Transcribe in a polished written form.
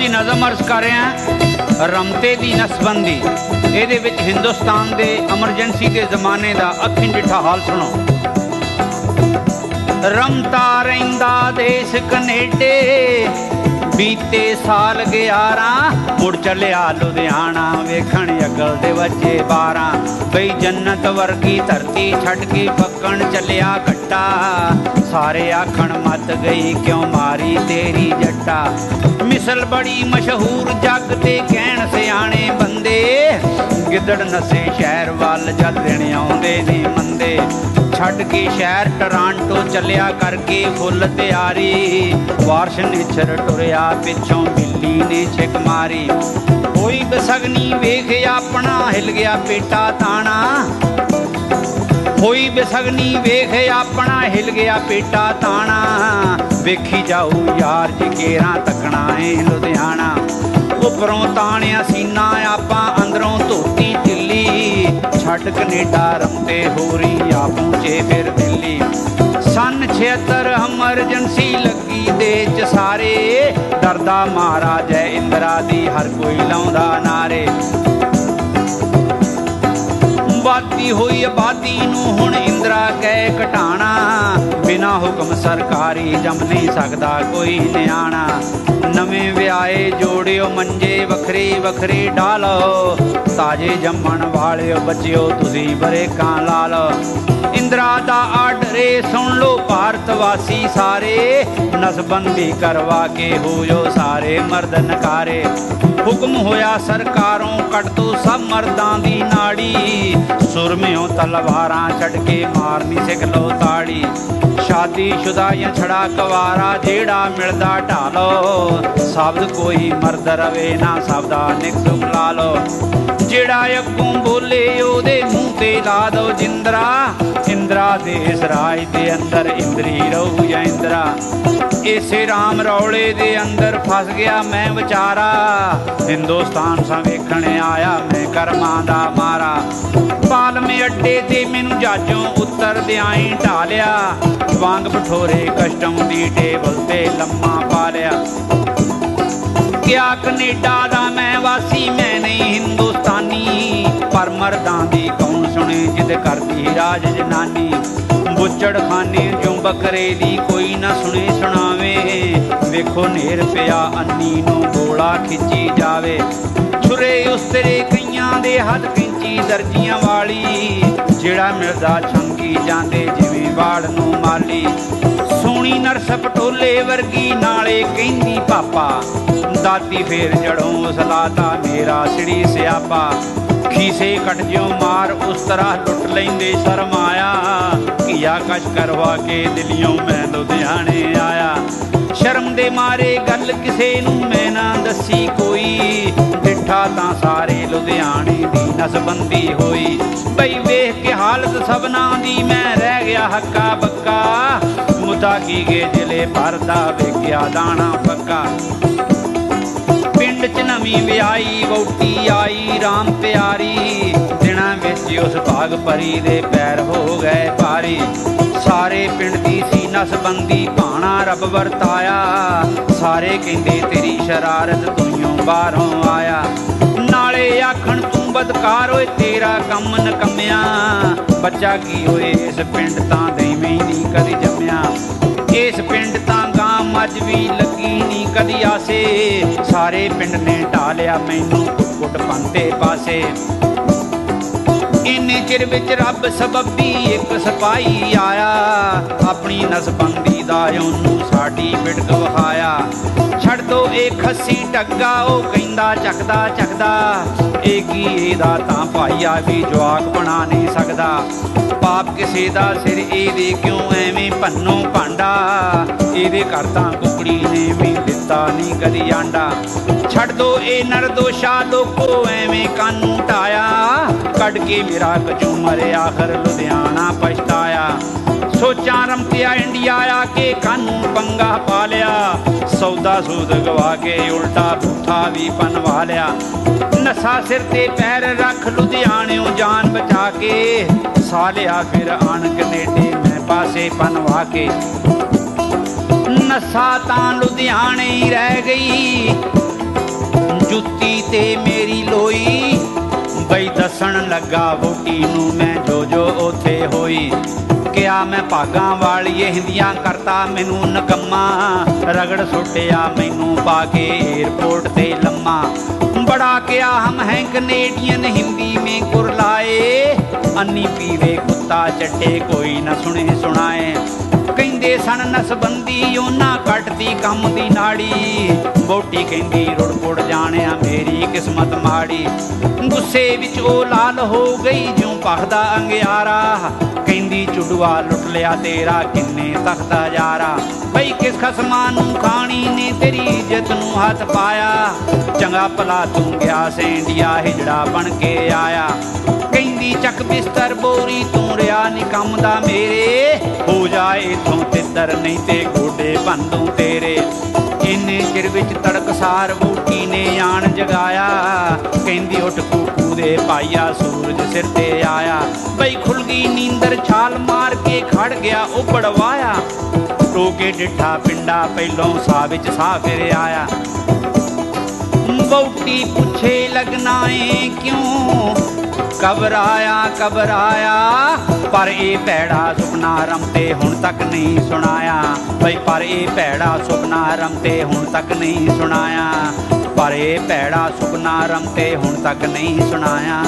जी नज़म अर्ज कर रहे हैं रमते दी नसबंदी। ਇਹਦੇ ਵਿੱਚ ਹਿੰਦੁਸਤਾਨ ਦੇ ਐਮਰਜੈਂਸੀ ਦੇ ਜ਼ਮਾਨੇ ਦਾ ਅੱਖੀਂ ਡਿੱਠਾ ਹਾਲ ਸੁਣੋ। ਰਮਤਾ ਰਹਿੰਦਾ ਦੇਸ਼ ਕਨੇਡੇ ਬੀਤੇ ਸਾਲ 11 ਮੁੜ ਚੱਲਿਆ ਲੁਧਿਆਣਾ ਵੇਖਣ ਅਕਲ ਦੇ ਬੱਚੇ 12 ਬਈ ਜੰਨਤ ਵਰਗੀ ਧਰਤੀ ਛੱਡ ਕੇ ਪੱਕਣ ਚੱਲਿਆ ਘੱਟਾ ਸਾਰੇ ਆਖਣ ਮੱਤ ਗਈ ਕਿਉਂ ਮਾਰੀ ਤੇਰੀ ਜੱਟਾ। ਮਿਸਲ ਬੜੀ ਮਸ਼ਹੂਰ ਜੱਗ ਤੇ ਕਹਿਣ ਸਿਆਣੇ ਬੰਦੇ ਗਿੱਦੜ ਨਸੇ ਸ਼ਹਿਰ ਵੱਲ ਜਦ ਦਿਨ ਆਉਂਦੇ ਨੇ ਮੰਦੇ ਛੱਡ ਕੇ ਸ਼ਹਿਰ ਟਰਾਂਟੋ ਚੱਲਿਆ ਕਰਕੇ ਫੁੱਲ ਤਿਆਰੀ ਵਾਰਸ਼ ਨਿਛਰ ਟੁਰਿਆ ਪਿੱਛੋਂ ਬਿੱਲੀ ਨੇ ਛਿੱਕ ਮਾਰੀ ਕੋਈ ਬਸਗਨੀ ਵੇਖ ਆਪਣਾ ਹਿਲ ਗਿਆ ਪੇਟਾ ਤਾਣਾ ਹੋਈ ਬਸਗਨੀ ਵੇਖ ਆਪਣਾ ਹਿਲ ਗਿਆ ਪੇਟਾ ਤਾਣਾ ਵੇਖੀ ਜਾਊ ਯਾਰ ਜੀ ਕੇਰਾਂ ਤੱਕਣਾ ਏ ਲੁਧਿਆਣਾ ਉੱਪਰੋਂ ਤਾਣਿਆ ਸੀਨਾ ਆਪਾਂ ਅੰਦਰੋਂ ਧੋਤੀ ਢਿੱਲੀ ਛੱਡ ਕਨੇਡਾ ਰਮਤੇ ਹੋਰੀ ਆ ਪਹੁੰਚੇ ਫਿਰ ਦਿੱਲੀ। ਸੰਨ 76 ਐਮਰਜੈਂਸੀ ਲੱਗੀ ਦੇ ਚ ਸਾਰੇ ਡਰਦਾ ਮਹਾਰਾਜਾ ਇੰਦਰਾ ਦੀ ਹਰ ਕੋਈ ਲਾਉਂਦਾ ਨਾਰੇ ਵਾਦੀ ਹੋਈ ਆਬਾਦੀ ਨੂੰ ਹੁਣ ਇੰਦਰਾ ਕਹਿ ਘਟਾਣਾ ਬਿਨਾ ਹੁਕਮ ਸਰਕਾਰੀ ਜੰਮ ਨਹੀਂ ਸਕਦਾ ਕੋਈ ਨਿਆਣਾ। ਨਵੇਂ ਵਿਆਹੇ ਜੋੜਿਓ ਮੰਜੇ ਵੱਖਰੇ ਵੱਖਰੇ ਡਾਲੋ ਤਾਜੇ ਜੰਮਣ ਵਾਲਿਓ ਬੱਚਿਓ ਤੁਸੀਂ ਬਰੇਕਾਂ ਲਾ ਲਓ। ਇੰਦਰਾ ਦਾ ਆਰਡਰ ਏ ਸੁਣ ਲੋ ਭਾਰਤ ਵਾਸੀ ਸਾਰੇ ਨਸਬੰਦੀ ਕਰਵਾ ਕੇ ਹੋਇਓ ਸਾਰੇ ਮਰਦ ਨਕਾਰੇ। ਹੁਕਮ ਹੋਇਆ ਸਰਕਾਰੋਂ ਕੱਟ ਦੋ ਸਭ ਮਰਦਾਂ ਦੀ ਨਾੜੀ ਸੁਰਮਿਓ ਤਲਵਾਰਾਂ ਛੱਡ ਕੇ ਮਾਰਨੀ ਸਿੱਖ ਲੋ ਤਾੜੀ। ਸ਼ਾਦੀ ਸ਼ੁਦਾ ਜਾਂ ਛੜਾ ਕਵਾਰਾ ਜਿਹੜਾ ਮਿਲਦਾ ਢਾਲੋ ਸ਼ਬਦ ਕੋਈ ਮਰਦ ਰਵੇ ਨਾ ਸਭ ਦਾ ਨਿਕਸੁਖ ਲਾ ਲੋ ਜਿਹੜਾ ਅੱਗੋਂ ਬੋਲੇ ਉਹਦੇ ਮੂੰਹ ਤੇ ਲਾ ਦੋ ਜਿੰਦਰਾ ਇੰਦਰਾ ਦੇ ਇਸ ਰਾਜ ਦੇ ਅੰਦਰ ਇੰਦਰੀ ਰਹੂ ਜਾਂ ਇੰਦਰਾ। ਇਸੇ ਰਾਮ ਰੌਲੇ ਦੇ ਅੰਦਰ ਫਸ ਗਿਆ ਮੈਂ ਵਿਚਾਰਾ ਹਿੰਦੁਸਤਾਨ ਸਾਂ ਵੇਖਣ ਆਇਆ ਮੈਂ ਕਰਮਾਂ ਦਾ ਮਾਰਾ। ਪਾਲਮੇ ਅੱਡੇ ਤੇ ਮੈਨੂੰ ਜਾਜੋਂ ਉਤਰਦਿਆਂ ਹੀ ਢਾਲਿਆ ਵਾਂਗ ਭਠੋਰੇ ਕਸਟਮ ਦੀ ਟੇਬਲ ਤੇ ਲੰਮਾ ਪਾ ਲਿਆ। ਕਿਆ ਕਨੇਡਾ ਦਾ ਮੈਂ ਵਾਸੀ ਮੈਂ ਨਹੀਂ ਹਿੰਦੁਸਤਾਨੀ ਪਰ ਮਰਦਾਂ ਦੀ ਕੌਣ ਸੁਣੇ ਜਿਦ ਕਰਦੀ ਰਾਜ ਜਨਾਨੀ। ਬੁੱਚੜ ਖਾਨੇ ਜੋ ਬੱਕਰੇ ਦੀ ਕੋਈ ਨਾ ਸੁਣੇ ਸੁਣਾਵੇ ਵੇਖੋ ਨੇਰ ਪਿਆ ਅੰਨੀ ਨੂੰ ਗੋਲਾ ਖਿੱਚੀ ਜਾਵੇ। ਛੁਰੇ ਉਸਤਰੇ ਕਈਆਂ ਦੇ ਹੱਥ ਕੈਂਚੀ ਦਰਜੀਆਂ ਵਾਲੀ ਜਿਹੜਾ ਮਿਲਦਾ ਛੰਗੀ ਜਾਂਦੇ ਜਿਵੇਂ ਵਾੜ ਨੂੰ ਮਾਲੀ। ਸੋਹਣੀ ਨਰਸ ਪਟੋਲੇ ਵਰਗੀ ਨਾਲੇ ਕਹਿੰਦੀ ਪਾਪਾ ਦਾਤੀ ਫੇਰ ਜੜੋਂ ਉਸਲਾਤਾ ਮੇਰਾ ਸਿੜੀ ਸਿਆਪਾ। ਖੀਸੇ ਕੱਟ ਜਿਉ ਮਾਰ ਉਸ ਤਰ੍ਹਾਂ ਲੁੱਟ ਲੈਂਦੇ ਸ਼ਰਮ ਆਇਆ ਕੀਆ ਕਸ਼ ਕਰਵਾ ਕੇ ਦਿੱਲੀਓਂ ਮੈਂ ਲੁਧਿਆਣੇ ਆਇਆ। ਸ਼ਰਮ ਦੇ ਮਾਰੇ ਗੱਲ ਕਿਸੇ ਨੂੰ ਮੈਂ ਨਾ ਦੱਸੀ ਕੋਈ ਡਿੱਠਾ ਤਾਂ ਸਾਰੇ ਲੁਧਿਆਣੇ ਦੀ ਨਸਬੰਦੀ ਹੋਈ। ਬਈ ਵੇਖ ਕੇ ਹਾਲਤ ਸਭਨਾਂ ਦੀ ਮੈਂ ਰਹਿ ਗਿਆ ਹੱਕਾ ਬੱਕਾ ਮੁੱਦਾ ਕੀ ਗੇ ਜ਼ਿਲ੍ਹੇ ਭਰਦਾ ਵੇਖਿਆ ਦਾਣਾ ਪੱਕਾ। ਪਿੰਡ 'ਚ ਨਵੀਂ ਵਿਆਹੀ ਵਹੁਟੀ ਆਈ ਰਾਮ ਪਿਆਰੀ ਦਿਨਾਂ ਵਿੱਚ ਉਸ ਭਾਗ ਪਰੀ ਦੇ ਪੈਰ ਹੋ ਗਏ ਭਾਰੀ। ਸਾਰੇ ਪਿੰਡ ਦੀ ਸੀ ਨਸਬੰਦੀ ਭਾਣਾ ਰੱਬ ਵਰਤਾਇਆ ਸਾਰੇ ਕਹਿੰਦੇ ਤੇਰੀ ਸ਼ਰਾਰਤ ਤੂੰ ਬਾਹਰੋਂ ਆਇਆ। ਨਾਲੇ ਆਖਣ ਤੂੰ ਬਦਕਾਰ ਓਏ ਤੇਰਾ ਕੰਮ ਨਕੰਮਿਆ ਬੱਚਾ ਕੀ ਹੋਏ ਇਸ ਪਿੰਡ ਤਾਂ ਦੇਵੇਂ ਨਹੀਂ ਕਦੀ ਜੰਮਿਆ। ਇਸ ਪਿੰਡ ਤਾਂ ਗਾਂ ਮੱਝ ਵੀ ਲੱਗੀ ਨਹੀਂ ਕਦੀ ਆਸੇ ਸਾਰੇ ਪਿੰਡ ਨੇ ਢਾਲਿਆ ਮੈਨੂੰ ਕੁੱਟ ਪੰਤੇ ਪਾਸੇ। ਇੰਨੇ ਚਿਰ ਵਿੱਚ ਰੱਬ ਸਬੱਬੀ ਇੱਕ ਸਿਪਾਹੀ ਆਇਆ ਆਪਣੀ ਨਸਬੰਦੀ ਦਾ ਉਹਨੂੰ ਸਾਡੀ ਬਿੜਕ ਵਿਖਾਇਆ। ਛੱਡ ਦੋ ਇਹ ਖੱਸੀ ਟੱਗਾ ਉਹ ਕਹਿੰਦਾ ਚੱਕਦਾ ਚੱਕਦਾ ਇਹ ਕੀ ਇਹਦਾ ਤਾਂ ਭਾਈਆ ਵੀ ਜਵਾਕ ਬਣਾ ਨਹੀਂ ਸਕਦਾ। ਪਾਪ ਕਿਸੇ ਦਾ ਸਿਰ ਇਹਦੇ ਕਿਉਂ ਐਵੇਂ ਭੰਨੋ ਭਾਂਡਾ ਇਹਦੇ ਘਰ ਤਾਂ ਕੁਕੜੀ ਨੇ ਵੀ ਦਿੱਤਾ ਨਹੀਂ ਕਦੀ ਆਂਡਾ। ਛੱਡ ਦੋ ਇਹ ਨਰਦੋਸ਼ਾ ਲੋਕੋ ਐਵੇਂ ਕਾਨੂੰ ਢਾਇਆ ਕੱਢ ਕੇ ਮੇਰਾ ਕਚੂਮਰ ਆਖਰ ਲੁਧਿਆਣਾ ਪਛਤਾਇਆ। ਸੋਚਾਂ ਰਮਤਿਆ ਇੰਡੀਆ ਆ ਕੇ ਕਾਨੂੰ ਪੰਗਾ ਪਾ ਲਿਆ ਸੌਦਾ ਸੂਦ ਗਵਾ ਕੇ ਉਲਟਾ ਬੂਠਾ ਵੀ ਪਨਵਾ ਲਿਆ। ਨਸ਼ਾ ਸਿਰ ਤੇ ਪੈਰ ਰੱਖ ਲੁਧਿਆਣਿਓਂ ਜਾਨ ਬਚਾ ਕੇ ਸਾਲਿਆ ਫਿਰ ਆਣ ਕਨੇਡੇ ਮੈਂ ਪਾਸੇ ਪਨਵਾ ਕੇ। ਨਸ਼ਾ ਤਾਂ ਲੁਧਿਆਣੇ ਹੀ ਰਹਿ ਗਈ ਜੁੱਤੀ ਤੇ ਮੇਰੀ ਲੋਈ ਬਈ ਦੱਸਣ ਲੱਗਾ ਵੋਟੀ ਨੂੰ ਮੈਂ ਜੋ ਜੋ ਉੱਥੇ ਹੋਈ। ਕਿਹਾ ਮੈਂ ਭਾਗਾਂ ਵਾਲੀਏ ਹਿੰਦੀਆਂ ਕਰਤਾ ਮੈਨੂੰ ਨਕੰਮਾ, ਰਗੜ ਸੁੱਟਿਆ ਮੈਨੂੰ ਪਾ ਕੇ ਏਅਰਪੋਰਟ ਤੇ ਲੰਮਾ। बड़ा क्या हम हैं कनेडियन हिंदी में कुरलाए, अन्नी पीवे कुत्ता चट्टे कोई न सुने सुनाए। ਕਹਿੰਦੇ ਸਨ ਨਸਬੰਦੀ ਉਹਨਾਂ ਕੱਟਦੀ ਕੰਮ ਦੀ ਨਾੜੀ, ਵੋਟੀ ਕਹਿੰਦੀ ਰੁੜ ਪੁੜ ਜਾਣਿਆ ਮੇਰੀ ਕਿਸਮਤ ਮਾੜੀ। ਗੁੱਸੇ ਵਿੱਚ ਉਹ ਲਾਲ ਹੋ ਗਈ ਜਿਉਂ ਭਖਦਾ ਅੰਗਿਆਰਾ, ਕਹਿੰਦੀ ਚੁੱਡੂਆ ਲੁੱਟ ਲਿਆ ਤੇਰਾ ਕਿੰਨੇ ਤਖਤ ਹਜ਼ਾਰਾ। ਬਈ ਕਿਸ ਖਸਮਾਂ ਨੂੰ ਖਾਣੀ ਨੇ ਤੇਰੀ ਇੱਜ਼ਤ ਨੂੰ ਹੱਥ ਪਾਇਆ, ਚੰਗਾ ਭਲਾ ਤੂੰ ਗਿਆ ਸੇ ਇੰਡੀਆ ਹਿਜੜਾ ਬਣ ਕੇ ਆਇਆ। ਕਹਿੰਦੀ ਚੱਕ ਬਿਸਤਰ ਬੋਰੀ ਤੂੰ ਰਿਆ ਨੀ ਕੰਮ ਦਾ ਮੇਰੇ, ਹੋ ਜਾਏ ਇੱਥੋਂ ਤਿੱਤਰ ਨਹੀਂ ਤੇ ਗੋਡੇ ਭੰਦੂ ਤੇਰੇ। ਇੰਨੇ ਚਿਰ ਵਿੱਚ ਤੜਕਸਾਰ ਵੋਟੀ ਨੇ ਆਣ ਜਗਾਇਆ, ਕਹਿੰਦੀ ਉੱਠ ਕੂਕੂ ਦੇ ਪਾਈਆ ਸੂਰਜ ਸਿਰ ਤੇ ਆਇਆ। ਬਈ ਖੁੱਲ ਗਈ ਨੀਂਦਰ ਛਾਲ ਮਾਰ ਕੇ ਖੜ ਗਿਆ ਉਹ ਬੜਵਾਇਆ, ਟੋਕੇ ਡਿੱਠਾ ਪਿੰਡਾ ਪਹਿਲੋਂ ਸਾਹ ਵਿੱਚ ਸਾਹ ਫਿਰ ਆਇਆ। ਵੋਟੀ ਪੁੱਛੇ लगना ਏ ਕਿਉਂ ਘਬਰਾਇਆ, ਪਰ ਇਹ ਭੈੜਾ ਸੁਪਨਾ ਰਮ ਤੇ ਹੁਣ ਤੱਕ ਨਹੀਂ ਸੁਣਾਇਆ। ਬਈ ਪਰ ਇਹ ਭੈੜਾ ਸੁਪਨਾ ਰਮ ਤੇ ਹੁਣ ਤੱਕ ਨਹੀਂ ਸੁਣਾਇਆ, ਪਰ ਇਹ ਭੈੜਾ ਸੁਪਨਾ ਰਮ ਤੇ ਹੁਣ ਤੱਕ ਨਹੀਂ ਸੁਣਾਇਆ।